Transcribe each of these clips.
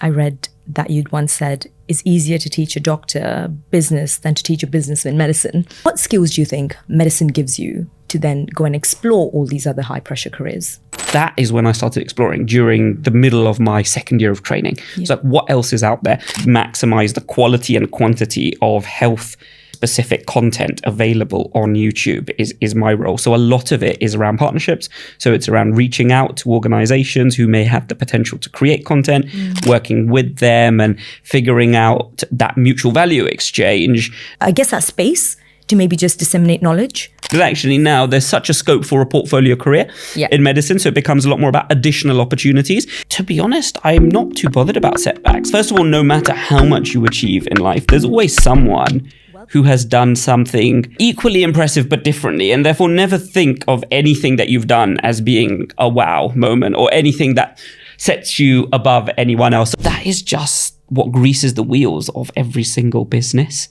I read that you'd once said it's easier to teach a doctor business than to teach a business in medicine. What skills do you think medicine gives you to then go and explore all these other high pressure careers? That is when I started exploring during the middle of my second year of training. Yeah. So what else is out there? Maximize the quality and quantity of health specific content available on YouTube is my role. So a lot of it is around partnerships. So it's around reaching out to organizations who may have the potential to create content, working with them and figuring out that mutual value exchange. I guess that space to maybe just disseminate knowledge. But actually now there's such a scope for a portfolio career in medicine, so it becomes a lot more about additional opportunities. To be honest, I'm not too bothered about setbacks. First of all, no matter how much you achieve in life, there's always someone who has done something equally impressive but differently, and therefore never think of anything that you've done as being a wow moment or anything that sets you above anyone else. That is just what greases the wheels of every single business.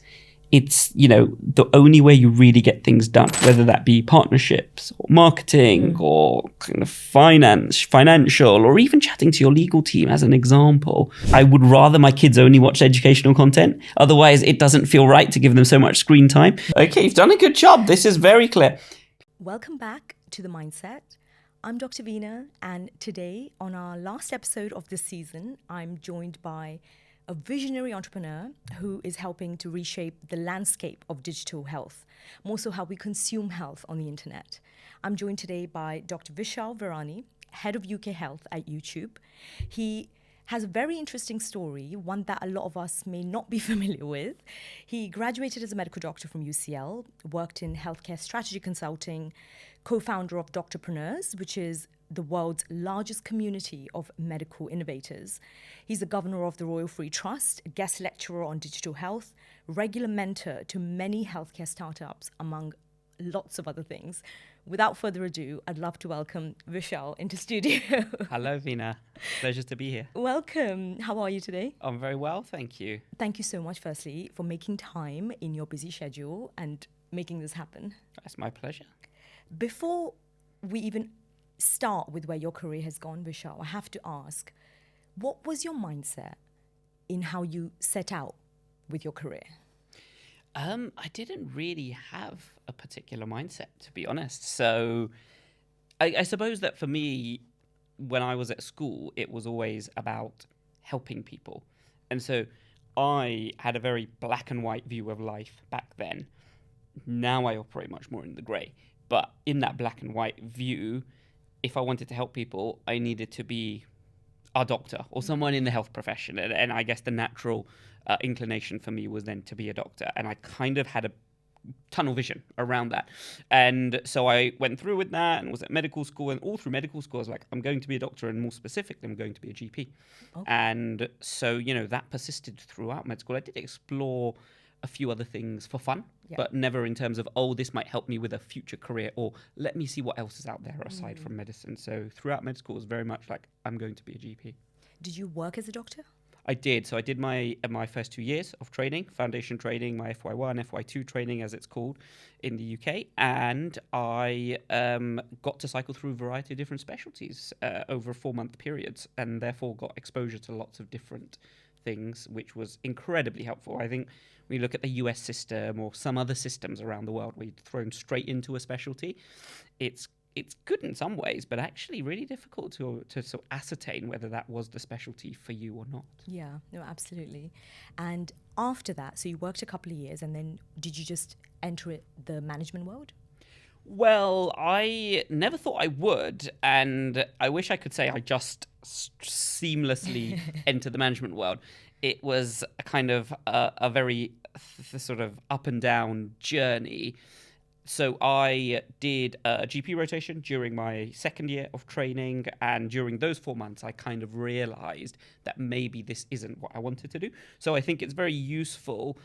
It's, the only way you really get things done, whether that be partnerships or marketing or kind of financial, or even chatting to your legal team as an example. I would rather my kids only watch educational content. Otherwise, it doesn't feel right to give them so much screen time. Okay, you've done a good job. This is very clear. Welcome back to The Mindset. I'm Dr. Veena, and today on our last episode of this season, I'm joined by a visionary entrepreneur who is helping to reshape the landscape of digital health, more so how we consume health on the internet. I'm joined today by Dr. Vishaal Virani, head of UK Health at YouTube. He has a very interesting story, one that a lot of us may not be familiar with. He graduated as a medical doctor from UCL, worked in healthcare strategy consulting, co-founder of Doctorpreneurs, which is the world's largest community of medical innovators. He's the governor of the Royal Free Trust, a guest lecturer on digital health, regular mentor to many healthcare startups, among lots of other things. Without further ado, I'd love to welcome Vishaal into studio. Hello, Veena. Pleasure to be here. Welcome. How are you today? I'm very well, thank you. Thank you so much, firstly, for making time in your busy schedule and making this happen. That's my pleasure. Before we even start with where your career has gone, Vishaal, I have to ask, what was your mindset in how you set out with your career? I didn't really have a particular mindset, to be honest. So I suppose that for me, when I was at school, it was always about helping people. And so I had a very black and white view of life back then. Now I operate much more in the grey. But in that black and white view, if I wanted to help people, I needed to be a doctor or someone in the health profession. And I guess the natural inclination for me was then to be a doctor. And I kind of had a tunnel vision around that. And so I went through with that and was at medical school. And all through medical school, I was like, I'm going to be a doctor. And more specifically, I'm going to be a GP. Okay. And so, that persisted throughout med school. I did explore a few other things for fun, but never in terms of, this might help me with a future career, or let me see what else is out there aside from medicine. So throughout med school, it was very much like, I'm going to be a GP. Did you work as a doctor? I did. So I did my first 2 years of training, foundation training, my FY1, FY2 training, as it's called in the UK. And I got to cycle through a variety of different specialties over 4-month periods, and therefore got exposure to lots of different things, which was incredibly helpful. I think when you look at the US system or some other systems around the world where you're thrown straight into a specialty, it's good in some ways, but actually really difficult to sort of ascertain whether that was the specialty for you or not. Yeah, no, absolutely. And after that, so you worked a couple of years, and then did you just enter the management world? Well, I never thought I would, and I wish I could say I just seamlessly entered the management world. It was a kind of a very sort of up and down journey. So I did a GP rotation during my second year of training, and during those 4 months, I kind of realized that maybe this isn't what I wanted to do. So I think it's very useful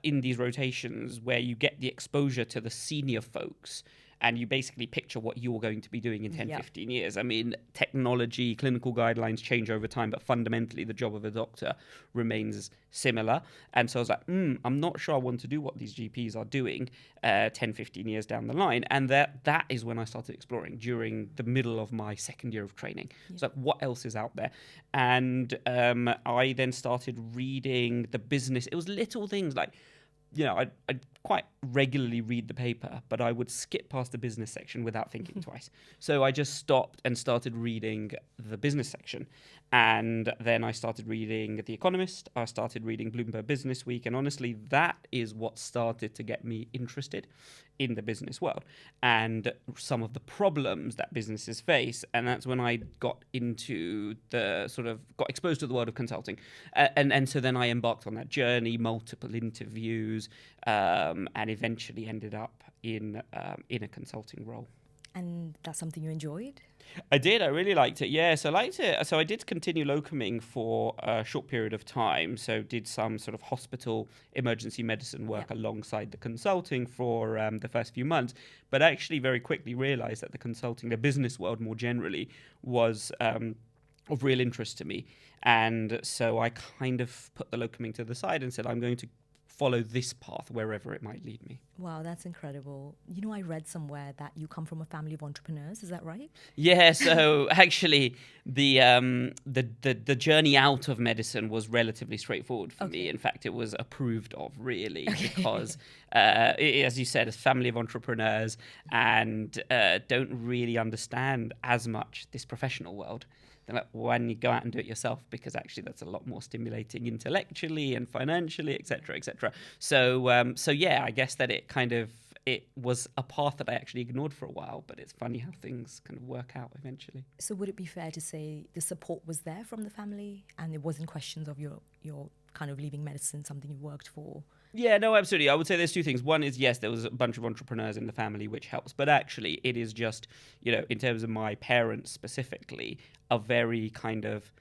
in these rotations where you get the exposure to the senior folks and you basically picture what you're going to be doing in 10, Yeah. 15 years. I mean, technology, clinical guidelines change over time, but fundamentally the job of a doctor remains similar. And so I was like, I'm not sure I want to do what these GPs are doing 10, 15 years down the line. And that is when I started exploring during the middle of my second year of training. It's like, what else is out there? And I then started reading the business. It was little things like, I'd quite regularly read the paper, but I would skip past the business section without thinking twice. So I just stopped and started reading the business section. And then I started reading The Economist. I started reading Bloomberg Business Week. And honestly, that is what started to get me interested in the business world and some of the problems that businesses face. And that's when I got into got exposed to the world of consulting. And so then I embarked on that journey, multiple interviews, and eventually ended up in a consulting role. And that's something you enjoyed? I did. I really liked it. Yeah, so I liked it. So I did continue locuming for a short period of time. So did some sort of hospital emergency medicine work alongside the consulting for the first few months. But actually very quickly realized that the business world more generally was of real interest to me. And so I kind of put the locuming to the side and said, I'm going to follow this path wherever it might lead me. Wow, that's incredible. I read somewhere that you come from a family of entrepreneurs. Is that right? Yeah, so actually the journey out of medicine was relatively straightforward for me. In fact, it was approved of, really, because as you said, a family of entrepreneurs and don't really understand as much this professional world. When you go out and do it yourself, because actually that's a lot more stimulating intellectually and financially, et cetera, et cetera. So yeah, I guess that it was a path that I actually ignored for a while, but it's funny how things kind of work out eventually. So would it be fair to say the support was there from the family and there wasn't questions of your kind of leaving medicine, something you worked for? Yeah, no, absolutely. I would say there's two things. One is, yes, there was a bunch of entrepreneurs in the family, which helps. But actually, it is just, in terms of my parents specifically, a very kind of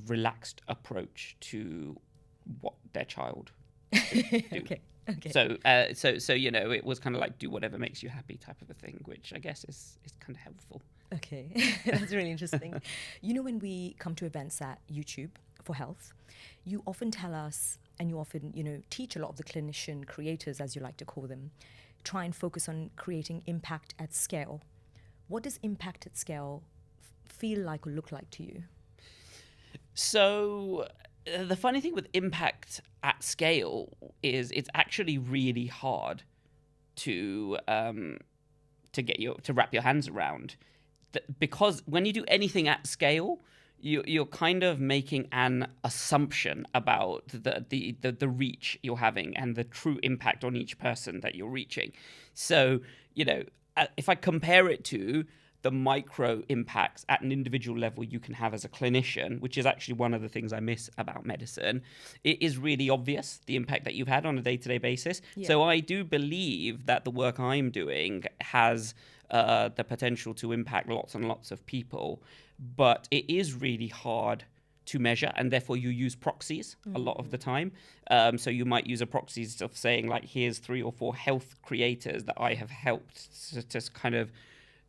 relaxed approach to what their child should do. Okay. So it was kind of like, do whatever makes you happy type of a thing, which I guess is kind of helpful. Okay, that's really interesting. When we come to events at YouTube for health, you often tell us, and you often, teach a lot of the clinician creators, as you like to call them, try and focus on creating impact at scale. What does impact at scale feel like or look like to you? So the funny thing with impact at scale is it's actually really hard to wrap your hands around, because when you do anything at scale, you're kind of making an assumption about the reach you're having and the true impact on each person that you're reaching. So, if I compare it to the micro impacts at an individual level you can have as a clinician, which is actually one of the things I miss about medicine, it is really obvious the impact that you've had on a day-to-day basis. Yeah. So I do believe that the work I'm doing has the potential to impact lots and lots of people, but it is really hard to measure, and therefore you use proxies a lot of the time. So you might use a proxies of saying, like, here's 3 or 4 health creators that I have helped to kind of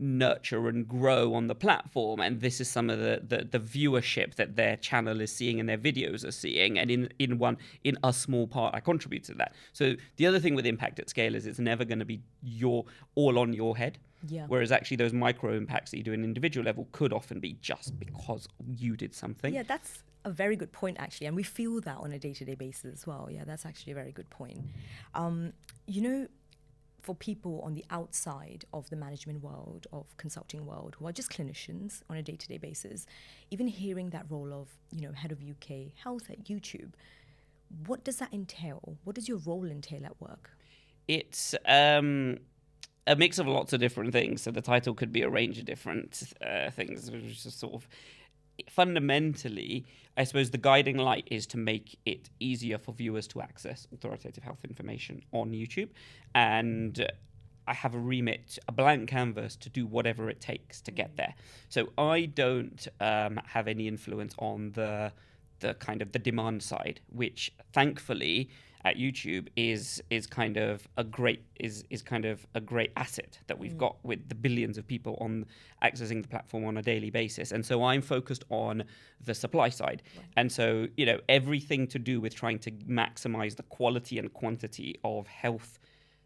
nurture and grow on the platform, and this is some of the viewership that their channel is seeing and their videos are seeing, and in a small part I contribute to that. So the other thing with impact at scale is it's never going to be all on your head. Yeah. Whereas actually those micro impacts that you do at an individual level could often be just because you did something. Yeah, that's a very good point, actually. And we feel that on a day-to-day basis as well. Yeah, that's actually a very good point. For people on the outside of the management world, of consulting world, who are just clinicians on a day-to-day basis, even hearing that role of, head of UK health at YouTube, what does that entail? What does your role entail at work? It's a mix of lots of different things. So the title could be a range of different things, which is sort of fundamentally, I suppose the guiding light is to make it easier for viewers to access authoritative health information on YouTube. And I have a remit, a blank canvas to do whatever it takes to get there. So I don't have any influence on the kind of the demand side, which thankfully at YouTube is kind of a great asset that we've got with the billions of people on accessing the platform on a daily basis. And so I'm focused on the supply side. Right. And so, everything to do with trying to maximize the quality and quantity of health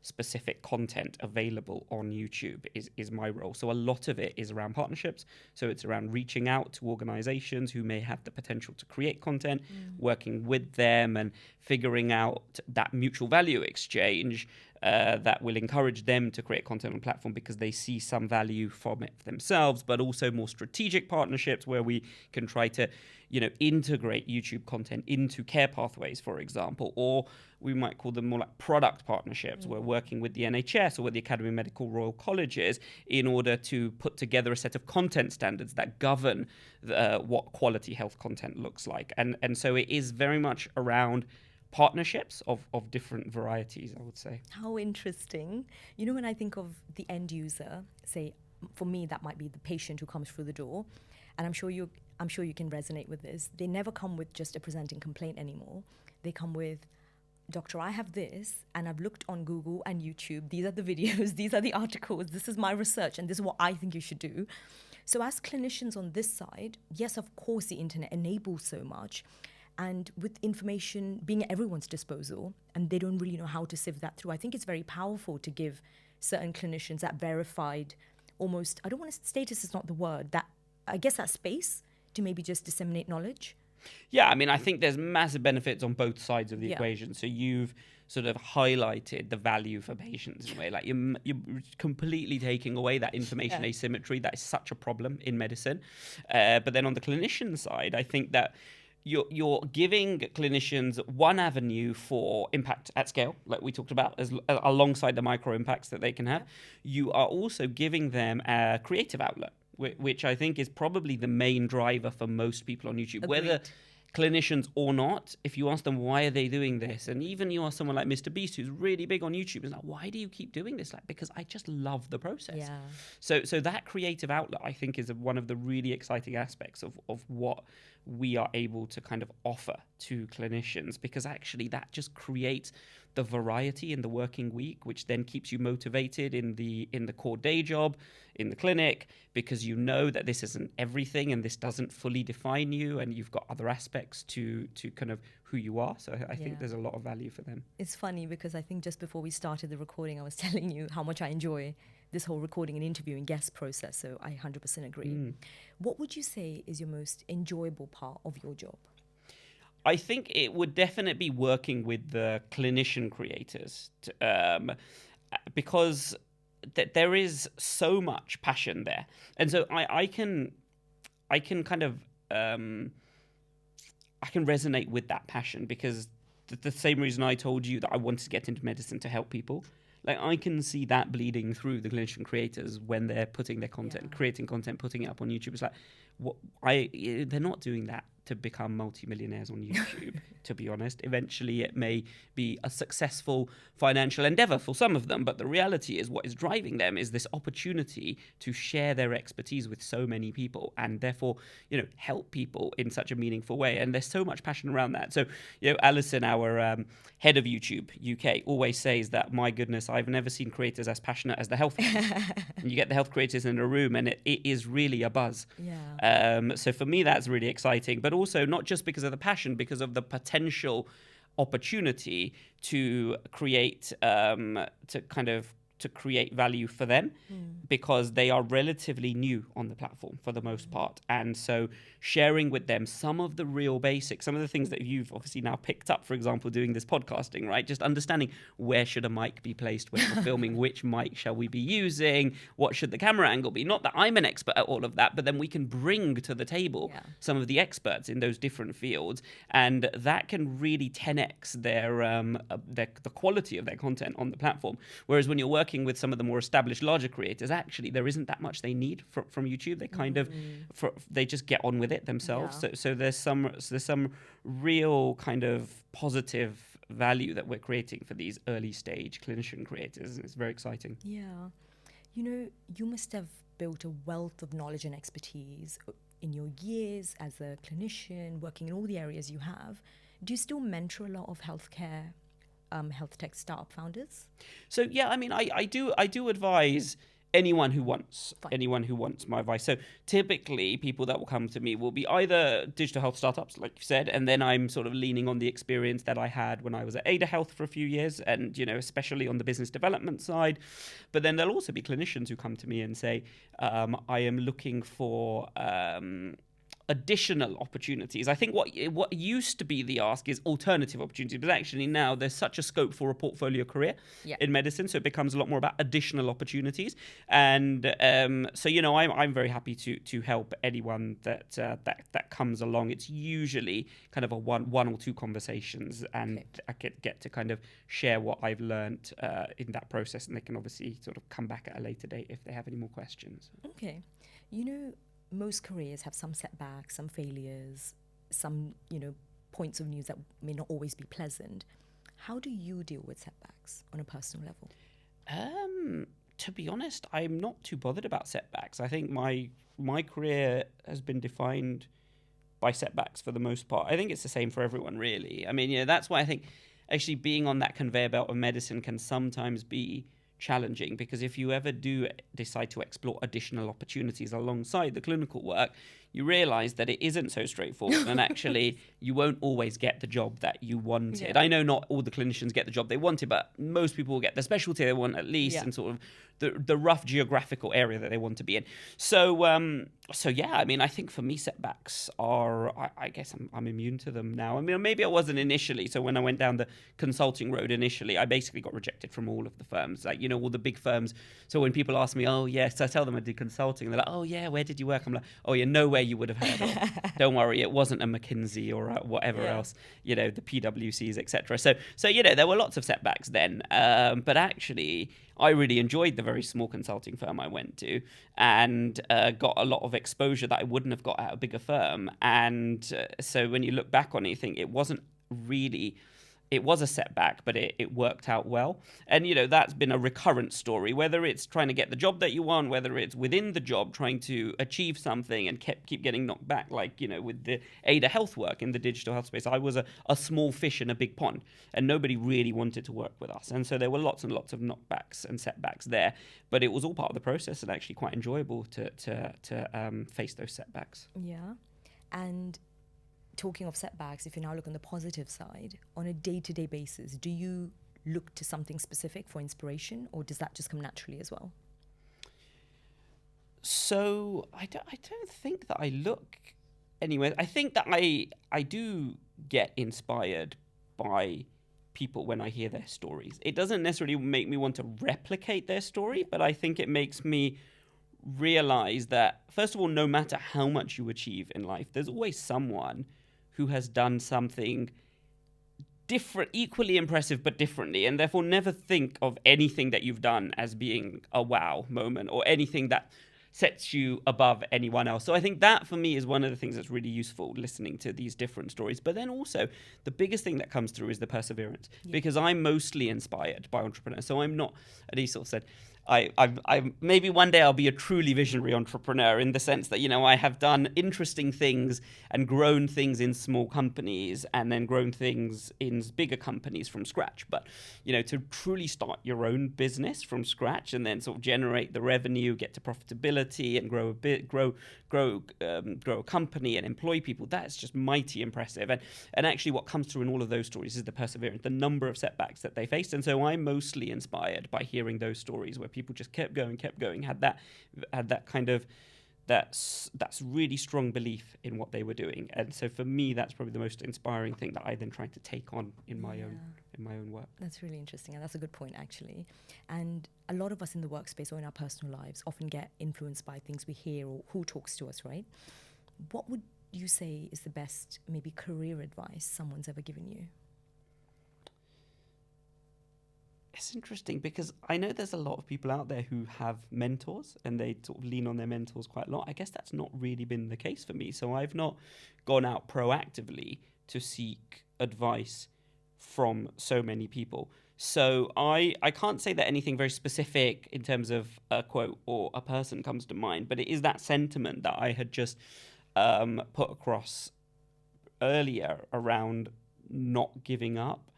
specific content available on YouTube is my role. So a lot of it is around partnerships. So it's around reaching out to organizations who may have the potential to create content, working with them and figuring out that mutual value exchange that will encourage them to create content on the platform because they see some value from it themselves, but also more strategic partnerships where we can try to integrate YouTube content into care pathways, for example, or we might call them more like product partnerships. We're working with the NHS or with the Academy of Medical Royal Colleges in order to put together a set of content standards that govern what quality health content looks like. And so it is very much around partnerships of different varieties, I would say. How interesting. When I think of the end user, say, for me, that might be the patient who comes through the door, and I'm sure you can resonate with this. They never come with just a presenting complaint anymore. They come with, doctor, I have this, and I've looked on Google and YouTube. These are the videos, these are the articles, this is my research, and this is what I think you should do. So as clinicians on this side, yes, of course, the internet enables so much. And with information being at everyone's disposal, and they don't really know how to sift that through, I think it's very powerful to give certain clinicians that verified, almost, I don't want to, status is not the word, that, I guess, that space to maybe just disseminate knowledge. Yeah, I mean, I think there's massive benefits on both sides of the equation. So you've sort of highlighted the value for patients in a way. Like you're completely taking away that information asymmetry. That is such a problem in medicine. But then on the clinician side, I think that you're giving clinicians one avenue for impact at scale, like we talked about, alongside the micro impacts that they can have. You are also giving them a creative outlet, which I think is probably the main driver for most people on YouTube. Agreed. Whether clinicians or not, if you ask them why are they doing this, and even you ask someone like Mr. Beast, who's really big on YouTube, is like, why do you keep doing this? Like, because I just love the process. Yeah. So that creative outlet, I think, is one of the really exciting aspects of what we are able to kind of offer to clinicians, because actually that just creates the variety in the working week, which then keeps you motivated in the core day job, in the clinic, because you know that this isn't everything and this doesn't fully define you, and you've got other aspects to kind of who you are. So I think there's a lot of value for them. It's funny because I think just before we started the recording, I was telling you how much I enjoy this whole recording and interviewing guest process. So I 100% agree. What would you say is your most enjoyable part of your job? I think it would definitely be working with the clinician creators because there is so much passion there. And so I can kind of, I can resonate with that passion because the same reason I told you that I wanted to get into medicine to help people. Like, I can see that bleeding through the clinician creators when they're putting their content, creating content, putting it up on YouTube. It's like, they're not doing that to become multimillionaires on YouTube, to be honest. Eventually, it may be a successful financial endeavor for some of them, but the reality is what is driving them is this opportunity to share their expertise with so many people and therefore, help people in such a meaningful way. And there's so much passion around that. So, Alison, our head of YouTube UK, always says that, my goodness, I've never seen creators as passionate as the health ones. And you get the health creators in a room and it is really a buzz. Yeah. So for me, that's really exciting. But also not just because of the passion, because of the potential opportunity to create to create value for them, because they are relatively new on the platform for the most part. And so sharing with them some of the real basics, some of the things that you've obviously now picked up, for example, doing this podcasting, right? Just understanding where should a mic be placed when we're filming, which mic shall we be using, what should the camera angle be? Not that I'm an expert at all of that, but then we can bring to the table some of the experts in those different fields, and that can really 10x the quality of their content on the platform. Whereas when you're working with some of the more established, larger creators, actually there isn't that much they need from YouTube. They kind of they just get on with it themselves. So there's some real kind of positive value that we're creating for these early stage clinician creators. It's very exciting. Yeah, you must have built a wealth of knowledge and expertise in your years as a clinician, working in all the areas you have. Do you still mentor a lot of healthcare health tech startup founders? So yeah, I mean, I do advise anyone who wants Fine. my advice. So typically, people that will come to me will be either digital health startups, like you said, and then I'm sort of leaning on the experience that I had when I was at Ada Health for a few years, and especially on the business development side. But then there'll also be clinicians who come to me and say, I am looking for additional opportunities. I think what used to be the ask is alternative opportunities, but actually now there's such a scope for a portfolio career in medicine, so it becomes a lot more about additional opportunities. And so I'm very happy to help anyone that comes along. It's usually kind of a one or two conversations, and I get to kind of share what I've learned in that process, and they can obviously sort of come back at a later date if they have any more questions. Okay, most careers have some setbacks, some failures, some, points of news that may not always be pleasant. How do you deal with setbacks on a personal level? To be honest, I'm not too bothered about setbacks. I think my career has been defined by setbacks for the most part. I think it's the same for everyone, really. I mean, that's why I think actually being on that conveyor belt of medicine can sometimes be challenging, because if you ever do decide to explore additional opportunities alongside the clinical work, you realize that it isn't so straightforward, and actually you won't always get the job that you wanted. I know not all the clinicians get the job they wanted, but most people will get the specialty they want at least, and sort of the rough geographical area that they want to be in. So yeah, I mean, I think for me, setbacks are, I guess I'm immune to them now. I mean, maybe I wasn't initially. So when I went down the consulting road initially, I basically got rejected from all of the firms, like, all the big firms. So when people ask me, oh, yes, I tell them I did consulting. They're like, oh, yeah, where did you work? I'm like, oh, yeah, nowhere you would have heard of. Don't worry, it wasn't a McKinsey or whatever else, the PwCs, etc. So there were lots of setbacks then. But actually, I really enjoyed the very small consulting firm I went to, and got a lot of exposure that I wouldn't have got at a bigger firm. And so when you look back on it, you think it was a setback, but it worked out well. And, that's been a recurrent story, whether it's trying to get the job that you want, whether it's within the job trying to achieve something and keep getting knocked back, like, with the Ada Health work in the digital health space. I was a small fish in a big pond, and nobody really wanted to work with us. And so there were lots and lots of knockbacks and setbacks there, but it was all part of the process and actually quite enjoyable to face those setbacks. Yeah. And talking of setbacks, if you now look on the positive side, on a day-to-day basis, do you look to something specific for inspiration, or does that just come naturally as well? So I don't think that I look anywhere. I think that I do get inspired by people when I hear their stories. It doesn't necessarily make me want to replicate their story, but I think it makes me realize that, first of all, no matter how much you achieve in life, there's always someone who has done something different, equally impressive, but differently, and therefore never think of anything that you've done as being a wow moment or anything that sets you above anyone else. So I think that for me is one of the things that's really useful, listening to these different stories. But then also the biggest thing that comes through is the perseverance, because I'm mostly inspired by entrepreneurs. So I'm not, and he sort of said, I maybe one day I'll be a truly visionary entrepreneur, in the sense that, I have done interesting things and grown things in small companies and then grown things in bigger companies from scratch. But, to truly start your own business from scratch and then sort of generate the revenue, get to profitability and grow a company and employ people, that's just mighty impressive. And actually what comes through in all of those stories is the perseverance, the number of setbacks that they faced. And so I'm mostly inspired by hearing those stories where people just kept going, had that kind of that's really strong belief in what they were doing. And so for me, that's probably the most inspiring thing that I then try to take on in my own work. That's really interesting, and that's a good point, actually. And a lot of us in the workspace or in our personal lives often get influenced by things we hear or who talks to us, right? What would you say is the best maybe career advice someone's ever given you? It's interesting, because I know there's a lot of people out there who have mentors and they sort of lean on their mentors quite a lot. I guess that's not really been the case for me. So I've not gone out proactively to seek advice from so many people. So I can't say that anything very specific in terms of a quote or a person comes to mind, but it is that sentiment that I had just put across earlier around not giving up.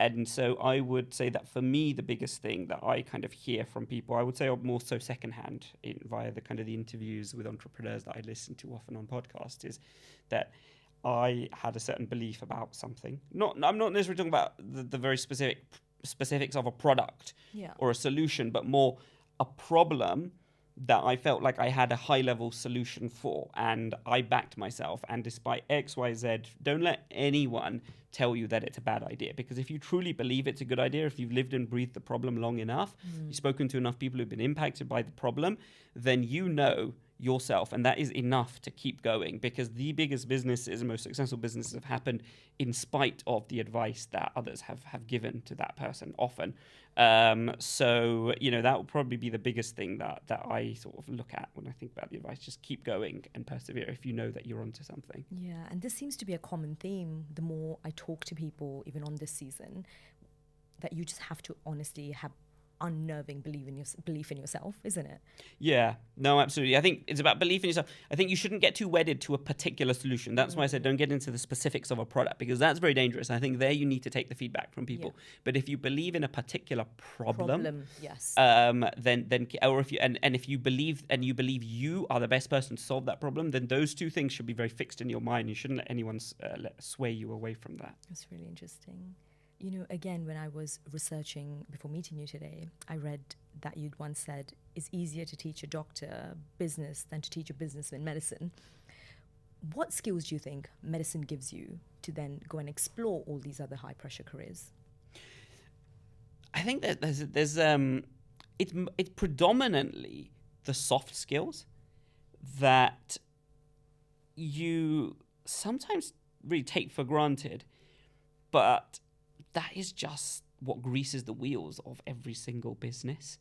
And so I would say that for me, the biggest thing that I kind of hear from people, I would say more so secondhand via the kind of the interviews with entrepreneurs that I listen to often on podcasts, is that I had a certain belief about something. I'm not necessarily talking about the very specifics of a product or a solution, but more a problem that I felt like I had a high-level solution for, and I backed myself. And despite X, Y, Z, don't let anyone tell you that it's a bad idea. Because if you truly believe it's a good idea, if you've lived and breathed the problem long enough, you've spoken to enough people who've been impacted by the problem, then you know yourself, and that is enough to keep going. Because the biggest businesses and most successful businesses have happened in spite of the advice that others have given to that person often. So, that would probably be the biggest thing that I sort of look at when I think about the advice. Just keep going and persevere if you know that you're onto something. Yeah, and this seems to be a common theme the more I talk to people, even on this season, that you just have to honestly have unnerving belief in yourself, isn't it? Yeah, no, absolutely. I think it's about belief in yourself. I think you shouldn't get too wedded to a particular solution. That's why I said don't get into the specifics of a product, because that's very dangerous. I think there you need to take the feedback from people. But if you believe in a particular problem, yes, then or if you and if you believe you are the best person to solve that problem, then those two things should be very fixed in your mind. You shouldn't let anyone sway you away from that. That's really interesting. Again, when I was researching before meeting you today, I read that you'd once said it's easier to teach a doctor business than to teach a businessman medicine. What skills do you think medicine gives you to then go and explore all these other high-pressure careers? I think that it's predominantly the soft skills that you sometimes really take for granted, but that is just what greases the wheels of every single business.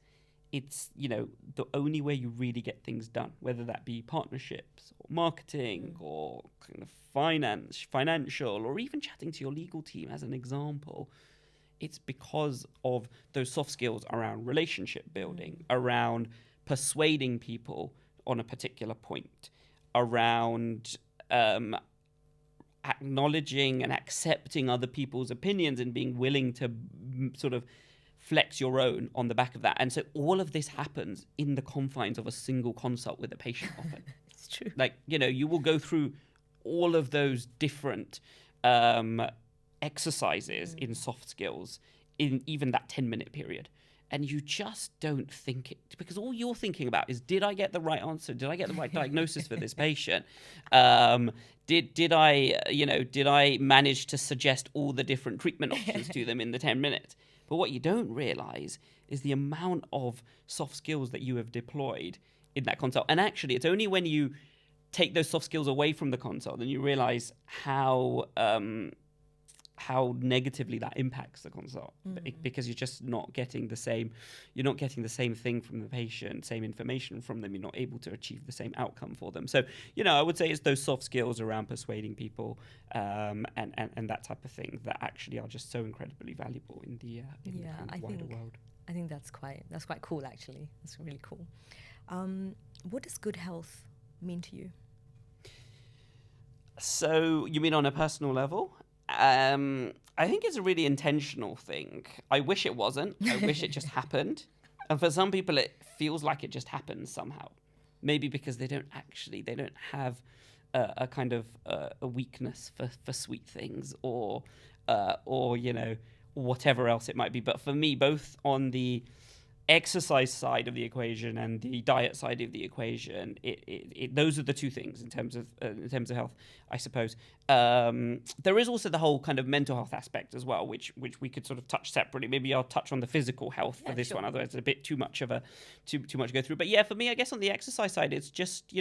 It's, the only way you really get things done, whether that be partnerships or marketing or kind of financial, or even chatting to your legal team as an example. It's because of those soft skills around relationship building, around persuading people on a particular point, around acknowledging and accepting other people's opinions and being willing to sort of flex your own on the back of that. And so all of this happens in the confines of a single consult with a patient often. It's true. Like, you will go through all of those different exercises in soft skills in even that 10-minute period. And you just don't think it, because all you're thinking about is, did I get the right answer? Did I get the right diagnosis for this patient? Did I manage to suggest all the different treatment options to them in the 10 minutes? But what you don't realize is the amount of soft skills that you have deployed in that consult. And actually, it's only when you take those soft skills away from the consult then you realize how negatively that impacts the consult, because you're just not getting the same thing from the patient, same information from them. You're not able to achieve the same outcome for them. So, I would say it's those soft skills around persuading people and that type of thing that actually are just so incredibly valuable in the kind of wider world. I think that's quite cool, actually. That's really cool. What does good health mean to you? So you mean on a personal level? I think it's a really intentional thing. I wish it wasn't. I wish it just happened. And for some people, it feels like it just happens somehow. Maybe because they don't have a kind of a weakness for sweet things or whatever else it might be. But for me, both on the exercise side of the equation and the diet side of the equation, those are the two things in terms of health, I suppose. There is also the whole kind of mental health aspect as well, which we could sort of touch separately. Maybe I'll touch on the physical health for this one, otherwise it's a bit too much to go through. But yeah, for me, I guess on the exercise side, it's just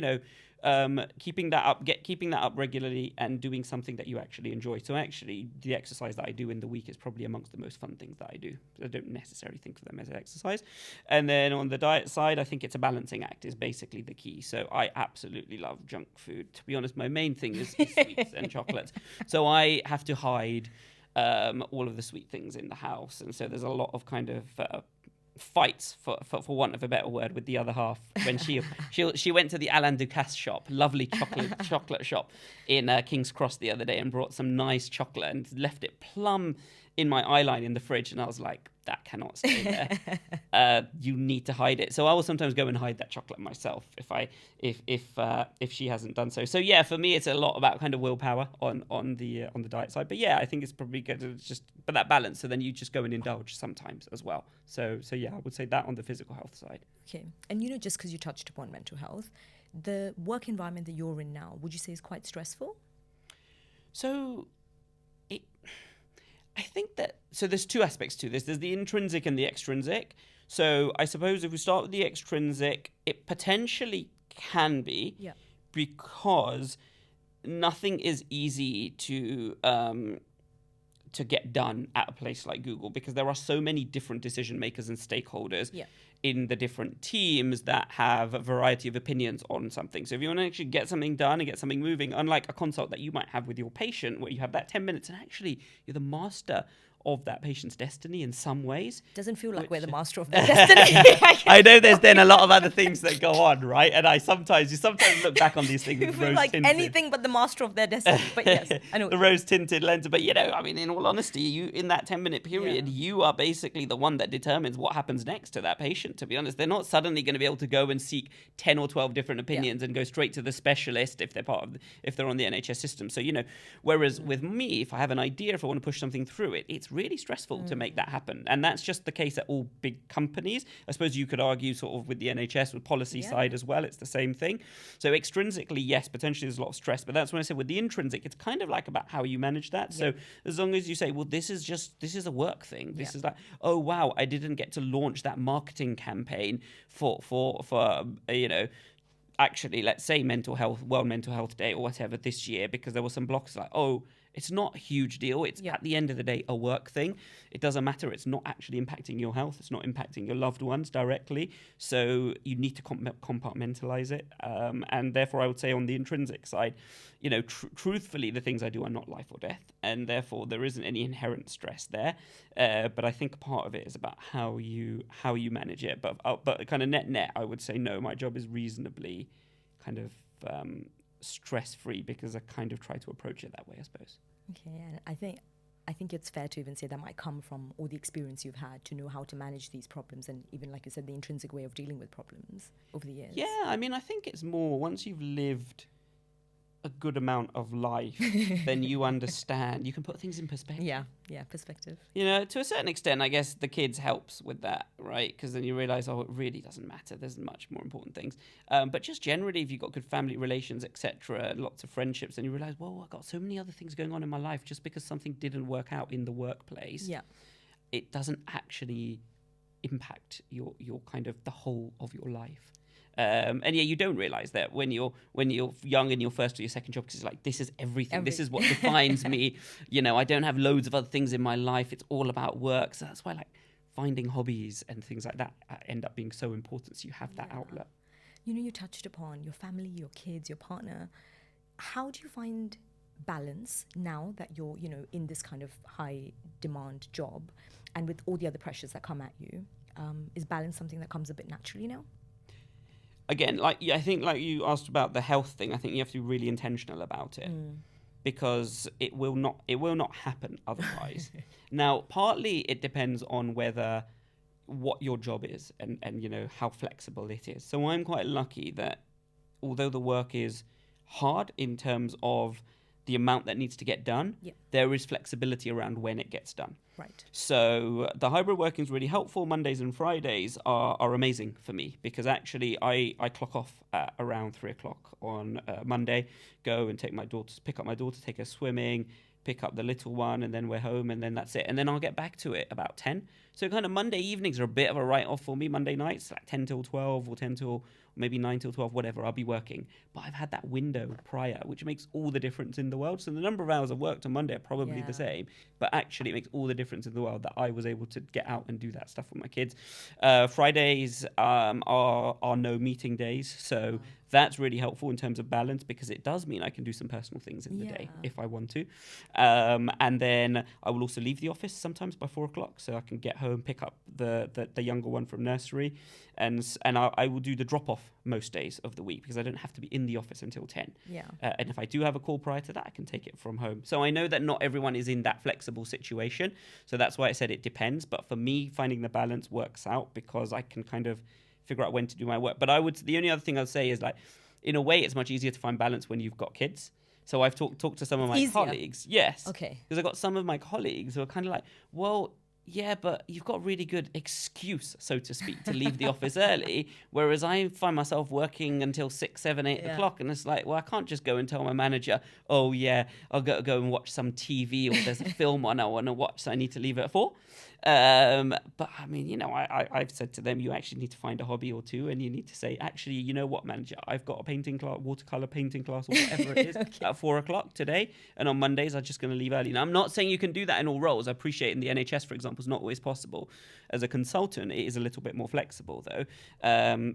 keeping that up regularly and doing something that you actually enjoy. So actually, the exercise that I do in the week is probably amongst the most fun things that I do. I don't necessarily think of them as an exercise. And then on the diet side, I think it's a balancing act is basically the key. So I absolutely love junk food. To be honest, my main thing is sweets and chocolates. So I have to hide all of the sweet things in the house. And so there's a lot of kind of fights, for want of a better word, with the other half when she went to the Alain Ducasse shop, lovely chocolate shop in King's Cross the other day, and brought some nice chocolate and left it plumb in my eye line in the fridge, and I was like, that cannot stay there. You need to hide it. So I will sometimes go and hide that chocolate myself if she hasn't done so. So yeah, for me it's a lot about kind of willpower on the diet side. But yeah, I think it's probably good to just but that balance. So then you just go and indulge sometimes as well. So yeah, I would say that on the physical health side. Okay, and just because you touched upon mental health, the work environment that you're in now, would you say is quite stressful? So I think so there's two aspects to this. There's the intrinsic and the extrinsic. So I suppose if we start with the extrinsic, it potentially can be, because nothing is easy to get done at a place like Google, because there are so many different decision makers and stakeholders in the different teams that have a variety of opinions on something. So if you want to actually get something done and get something moving, unlike a consult that you might have with your patient where you have that 10 minutes and actually you're the master of that patient's destiny in some ways. Doesn't feel like we're the master of their destiny. I know there's then a lot of other things that go on, right? And you sometimes look back on these things. You feel like anything but the master of their destiny. But yes, I know. The rose-tinted lens. But, I mean, in all honesty, you in that 10-minute period, you are basically the one that determines what happens next to that patient, to be honest. They're not suddenly going to be able to go and seek 10 or 12 different opinions and go straight to the specialist if they're on the NHS system. So, whereas with me, if I have an idea, if I want to push something through it, it's really stressful to make that happen. And that's just the case at all big companies. I suppose you could argue sort of with the NHS, with policy side as well, it's the same thing. So extrinsically, yes, potentially there's a lot of stress, but that's when I said with the intrinsic, it's kind of like about how you manage that. So as long as you say, well, this is a work thing. This is like, oh, wow, I didn't get to launch that marketing campaign for actually, let's say World Mental Health Day or whatever this year, because there were some blocks like, oh, it's not a huge deal. It's at the end of the day a work thing. It doesn't matter. It's not actually impacting your health. It's not impacting your loved ones directly. So you need to compartmentalize it. And therefore, I would say on the intrinsic side, truthfully, the things I do are not life or death, and therefore there isn't any inherent stress there. But I think part of it is about how you manage it. But kind of net, I would say no. My job is reasonably kind of stress-free, because I kind of try to approach it that way, I suppose. Okay, and I think it's fair to even say that might come from all the experience you've had to know how to manage these problems, and even, like you said, the intrinsic way of dealing with problems over the years. Yeah, I mean, I think it's more once you've lived a good amount of life, then you understand. You can put things in perspective. Yeah, perspective. To a certain extent, I guess the kids helps with that, right? Because then you realize, it really doesn't matter. There's much more important things. But just generally, if you've got good family relations, etc., lots of friendships, then you realize, well, I've got so many other things going on in my life. Just because something didn't work out in the workplace, it doesn't actually impact your kind of the whole of your life. And you don't realize that when you're young in your first or your second job, because it's like, this is everything. This is what defines me. I don't have loads of other things in my life. It's all about work. So that's why finding hobbies and things like that end up being so important. So you have that outlet. You touched upon your family, your kids, your partner. How do you find balance now that you're, in this kind of high demand job, and with all the other pressures that come at you? Is balance something that comes a bit naturally now? Again, I think you asked about the health thing, I think you have to be really intentional about it, because it will not happen otherwise. Now, partly it depends on what your job is and how flexible it is. So I'm quite lucky that although the work is hard in terms of the amount that needs to get done, there is flexibility around when it gets done. Right. So the hybrid working is really helpful. Mondays and Fridays are amazing for me, because actually I clock off at around 3:00 on Monday, go and pick up my daughter, take her swimming, pick up the little one, and then we're home, and then that's it. And then I'll get back to it about 10. So kind of Monday evenings are a bit of a write-off for me. Monday nights, 10 till 12 or 10 till maybe 9 till 12, whatever, I'll be working. But I've had that window prior, which makes all the difference in the world. So the number of hours I've worked on Monday are probably the same, but actually it makes all the difference in the world that I was able to get out and do that stuff with my kids. Fridays are no meeting days. So that's really helpful in terms of balance, because it does mean I can do some personal things in the day if I want to. And then I will also leave the office sometimes by 4 o'clock, so I can get home, pick up the younger one from nursery, and I will do the drop off most days of the week, because I don't have to be in the office until 10. And if I do have a call prior to that, I can take it from home. So I know that not everyone is in that flexible situation, so that's why I said it depends. But for me, finding the balance works out, because I can kind of figure out when to do my work. But the only other thing I'd say is, like, in a way, it's much easier to find balance when you've got kids. So I've talked to some of my colleagues. Yes. Okay. Because I've got some of my colleagues who are kind of like, well, yeah, but you've got a really good excuse, so to speak, to leave the office early. Whereas I find myself working until 6, 7, 8 o'clock. And it's like, well, I can't just go and tell my manager, oh, yeah, I'll go and watch some TV, or there's a film on I want to watch, so I need to leave it at 4. But I mean, you know, I've said to them, you actually need to find a hobby or two, and you need to say, actually, you know what, manager, I've got a painting class, watercolor painting class, or whatever it is, at 4 o'clock today, and on Mondays I'm just going to leave early. Now, I'm not saying you can do that in all roles. I appreciate in the NHS, for example, it's not always possible. As a consultant, it is a little bit more flexible, though.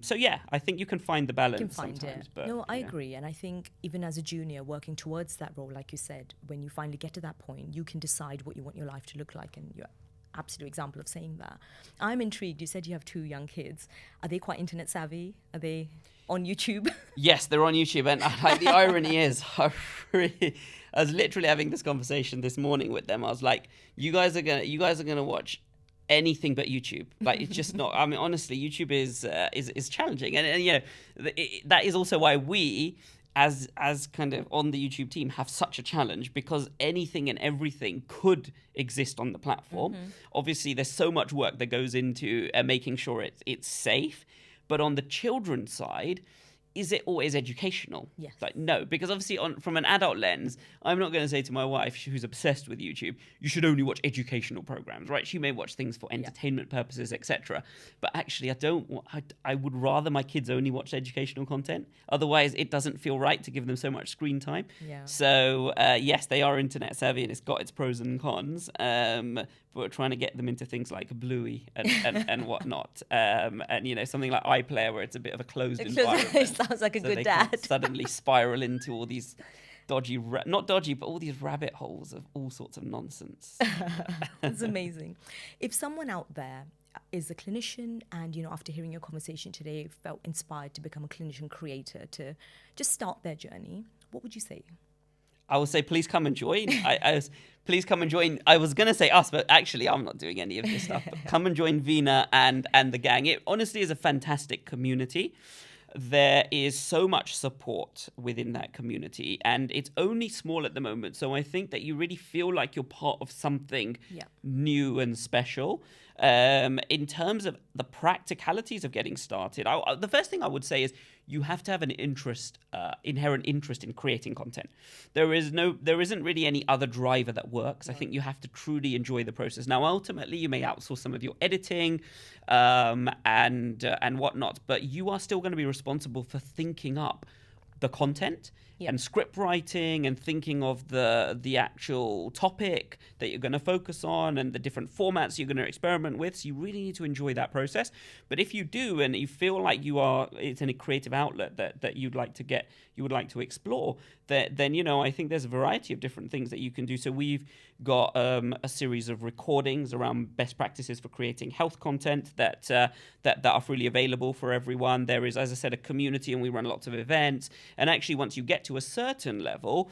So yeah, I think you can find the balance. You can find sometimes, it. but, No, I agree, and I think even as a junior working towards that role, like you said, when you finally get to that point, you can decide what you want your life to look like, and you're absolute example of saying that. I'm intrigued. You said you have 2 young kids. Are they quite internet savvy? Are they on YouTube? Yes, they're on YouTube, and like, the irony is, I was literally having this conversation this morning with them. I was like, you guys are gonna watch anything but YouTube. Like, it's just not. I mean, honestly, YouTube is challenging, and you know, that is also why we, as kind of on the YouTube team, have such a challenge, because anything and everything could exist on the platform. Obviously, there's so much work that goes into making sure it's safe. But on the children's side, is it always educational? Yes. Like, no, because obviously from an adult lens, I'm not going to say to my wife, who's obsessed with YouTube, you should only watch educational programs, right? She may watch things for entertainment purposes, etc. But actually, I would rather my kids only watch educational content. Otherwise, it doesn't feel right to give them so much screen time. Yeah. So yes, they are internet savvy, and it's got its pros and cons. But we're trying to get them into things like Bluey and whatnot. And, you know, something like iPlayer, where it's a bit of a closed environment. Sounds like a so good they dad. can't suddenly spiral into all these not dodgy, but all these rabbit holes of all sorts of nonsense. That's amazing. If someone out there is a clinician and, you know, after hearing your conversation today, felt inspired to become a clinician creator, to just start their journey, what would you say? I would say, please come and join. Please come and join. I was going to say us, but actually I'm not doing any of this stuff. But come and join Veena and the gang. It honestly is a fantastic community. There is so much support within that community, and it's only small at the moment. So I think that you really feel like you're part of something new and special. In terms of the practicalities of getting started, the first thing I would say is you have to have an inherent interest in creating content. There isn't really any other driver that works. I think you have to truly enjoy the process. Now, ultimately, you may outsource some of your editing and whatnot, but you are still going to be responsible for thinking up the content and script writing and thinking of the actual topic that you're going to focus on and the different formats you're going to experiment with. So you really need to enjoy that process. But if you do, and you feel like it's in a creative outlet that you would like to explore, then you know, I think there's a variety of different things that you can do. So we've got a series of recordings around best practices for creating health content that are freely available for everyone. There is, as I said, a community, and we run lots of events. And actually, once you get to a certain level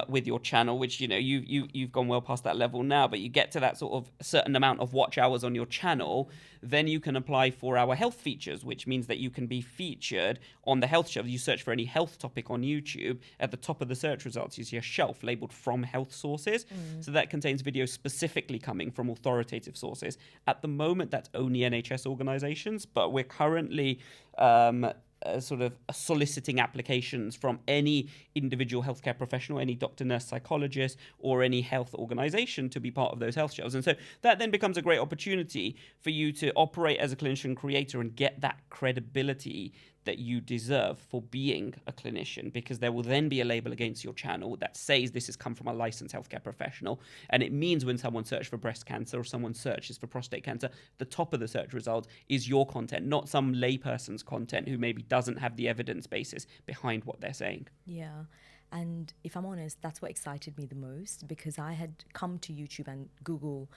with your channel, which, you know, you've gone well past that level now, but you get to that sort of certain amount of watch hours on your channel, then you can apply for our health features, which means that you can be featured on the health shelf. You search for any health topic on YouTube, at the top of the search results, you see a shelf labeled from health sources. So that contains videos specifically coming from authoritative sources. At the moment, that's only NHS organizations, but we're currently sort of soliciting applications from any individual healthcare professional, any doctor, nurse, psychologist, or any health organization to be part of those health shelves. And so that then becomes a great opportunity for you to operate as a clinician creator and get that credibility that you deserve for being a clinician, because there will then be a label against your channel that says this has come from a licensed healthcare professional. And it means when someone searches for breast cancer or someone searches for prostate cancer, the top of the search results is your content, not some layperson's content who maybe doesn't have the evidence basis behind what they're saying. Yeah. And if I'm honest, that's what excited me the most, because I had come to YouTube and Google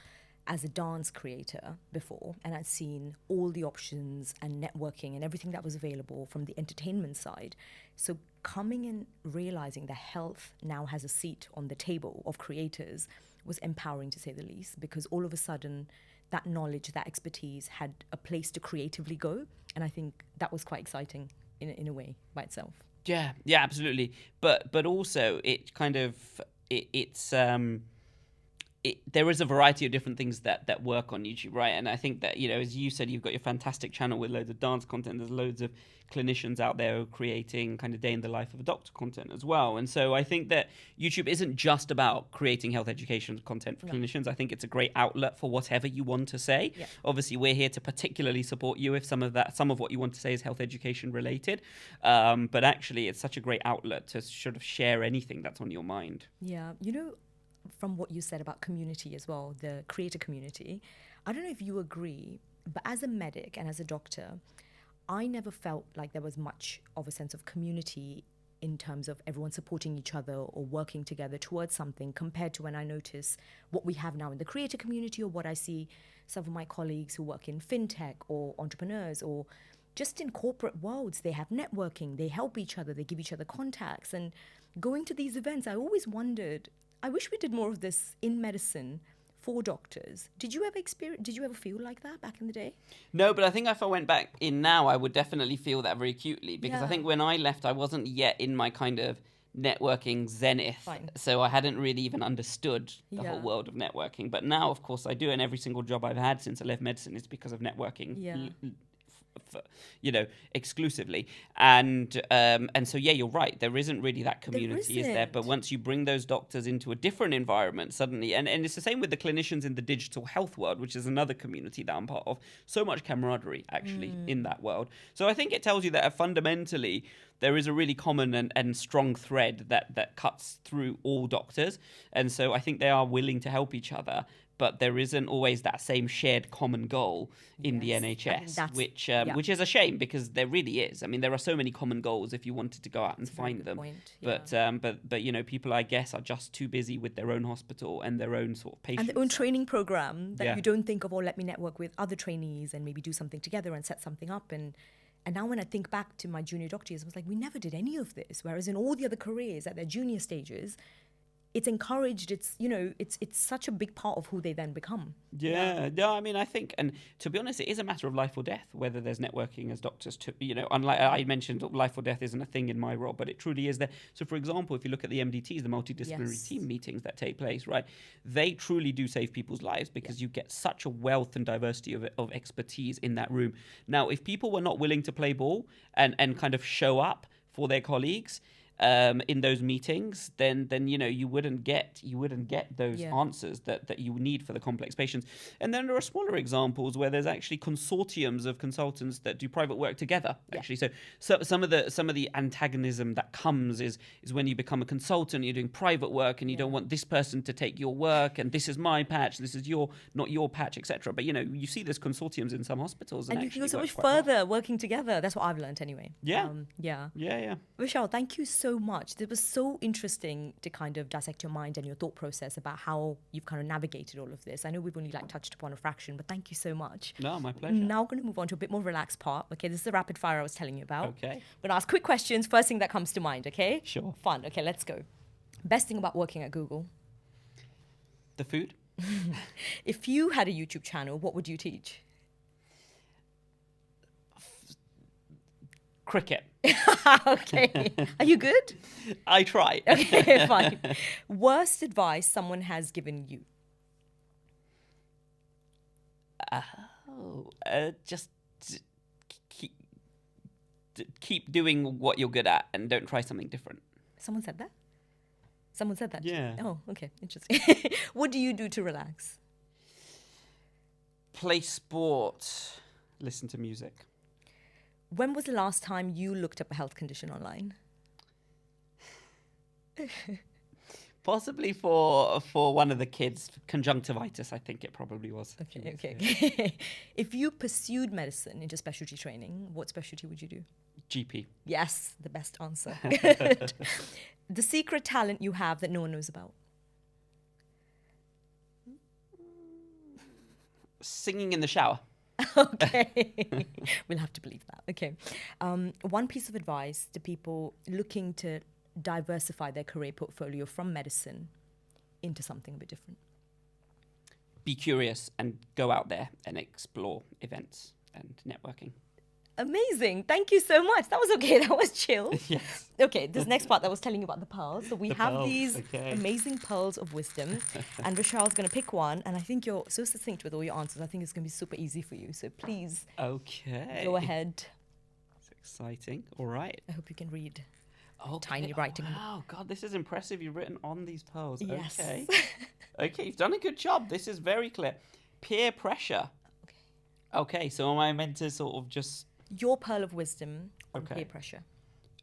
as a dance creator before, and I'd seen all the options and networking and everything that was available from the entertainment side. So coming and realizing that health now has a seat on the table of creators was empowering, to say the least, because all of a sudden that knowledge, that expertise had a place to creatively go. And I think that was quite exciting in a way by itself. Yeah, absolutely. But also it kind of there is a variety of different things that work on YouTube, right? And I think that, as you said, you've got your fantastic channel with loads of dance content. There's loads of clinicians out there creating kind of day in the life of a doctor content as well. And so I think that YouTube isn't just about creating health education content for clinicians. I think it's a great outlet for whatever you want to say. Yeah. Obviously, we're here to particularly support you if some of what you want to say is health education related. But actually, it's such a great outlet to sort of share anything that's on your mind. Yeah, from what you said about community as well, the creator community, I don't know if you agree, but as a medic and as a doctor, I never felt like there was much of a sense of community in terms of everyone supporting each other or working together towards something, compared to when I notice what we have now in the creator community, or what I see some of my colleagues who work in fintech or entrepreneurs or just in corporate worlds. They have networking, they help each other, they give each other contacts. And going to these events, I always wondered, I wish we did more of this in medicine for doctors. Did you ever feel like that back in the day? No, but I think if I went back in now, I would definitely feel that very acutely, because I think when I left, I wasn't yet in my kind of networking zenith. Fine. So I hadn't really even understood the whole world of networking. But now, of course, I do, and every single job I've had since I left medicine is because of networking. Yeah. Exclusively. And so, you're right. There isn't really that community, is there? But once you bring those doctors into a different environment, suddenly, and it's the same with the clinicians in the digital health world, which is another community that I'm part of. So much camaraderie, actually, in that world. So I think it tells you that fundamentally, there is a really common and strong thread that cuts through all doctors. And so I think they are willing to help each other. But there isn't always that same shared common goal in the NHS, which is a shame, because there really is. I mean, there are so many common goals if you wanted to go out and find them. But people, I guess, are just too busy with their own hospital and their own sort of patients. And their own training program that you don't think of, let me network with other trainees and maybe do something together and set something up. And now when I think back to my junior doctor years, I was like, we never did any of this. Whereas in all the other careers at their junior stages, it's encouraged. It's it's such a big part of who they then become. No, I mean, I think, and to be honest, it is a matter of life or death whether there's networking as doctors. Unlike I mentioned, life or death isn't a thing in my role, but it truly is there. So, for example, if you look at the MDTs, the multidisciplinary team meetings that take place, right, they truly do save people's lives, because you get such a wealth and diversity of expertise in that room. Now, if people were not willing to play ball and kind of show up for their colleagues in those meetings, then you wouldn't get those answers that you need for the complex patients. And then there are smaller examples where there's actually consortiums of consultants that do private work together. Actually, so some of the antagonism that comes is when you become a consultant, you're doing private work, and you don't want this person to take your work, and this is my patch, this is not your patch, etc. But you see there's consortiums in some hospitals, and you can go so much further working together. That's what I've learned anyway. Yeah. Vishaal, thank you so much. It was so interesting to kind of dissect your mind and your thought process about how you've kind of navigated all of this. I know we've only touched upon a fraction, but thank you so much. No, my pleasure. Now we're going to move on to a bit more relaxed part. Okay, this is the rapid fire I was telling you about. Okay. I'm going to ask quick questions, first thing that comes to mind, okay? Sure. Fun. Okay, let's go. Best thing about working at Google? The food. If you had a YouTube channel, what would you teach? Cricket. Okay. Are you good? I try. Okay, fine. Worst advice someone has given you? Just keep doing what you're good at and don't try something different. Someone said that? Someone said that? Yeah. Oh, okay. Interesting. What do you do to relax? Play sport. Listen to music. When was the last time you looked up a health condition online? Possibly for one of the kids, conjunctivitis, I think it probably was. Okay. If you pursued medicine into specialty training, what specialty would you do? GP. Yes, the best answer. Good. The secret talent you have that no one knows about? Singing in the shower. Okay. We'll have to believe that. Okay. One piece of advice to people looking to diversify their career portfolio from medicine into something a bit different. Be curious and go out there and explore events and networking. Amazing. Thank you so much. That was okay. That was chill. Yes. Okay, this next part that I was telling you about the pearls. So we have pearls, these okay. amazing pearls of wisdom. And Vishaal's going to pick one. And I think you're so succinct with all your answers. I think it's going to be super easy for you. So please go ahead. It's exciting. All right. I hope you can read. Okay. Tiny writing. Wow, God, this is impressive. You've written on these pearls. Yes. Okay. Okay, you've done a good job. This is very clear. Peer pressure. Okay, so am I meant to sort of just... Your pearl of wisdom on peer pressure.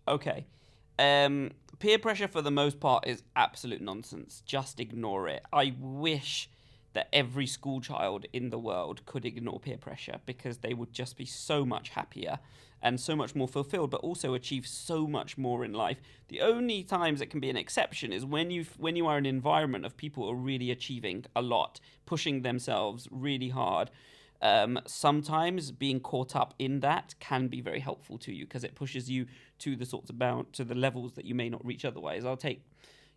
Okay. Peer pressure, for the most part, is absolute nonsense. Just ignore it. I wish that every school child in the world could ignore peer pressure, because they would just be so much happier and so much more fulfilled, but also achieve so much more in life. The only times it can be an exception is when you are in an environment of people who are really achieving a lot, pushing themselves really hard. Sometimes being caught up in that can be very helpful to you, because it pushes you to the levels that you may not reach otherwise. I'll take,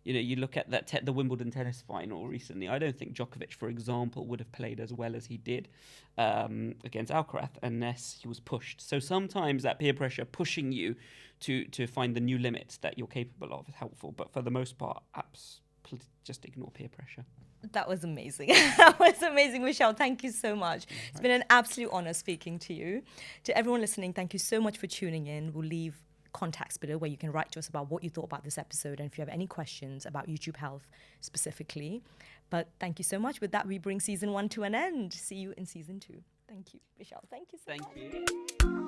you look at the Wimbledon tennis final recently. I don't think Djokovic, for example, would have played as well as he did against Alcaraz unless he was pushed. So sometimes that peer pressure pushing you to find the new limits that you're capable of is helpful. But for the most part, just ignore peer pressure. That was amazing. That was amazing, Vishaal. Thank you so much. It's been an absolute honor speaking to you. To everyone listening, thank you so much for tuning in. We'll leave contacts below where you can write to us about what you thought about this episode and if you have any questions about YouTube health specifically. But thank you so much. With that, we bring season 1 to an end. See you in season 2. Thank you, Vishaal. Thank you so much. Thank you.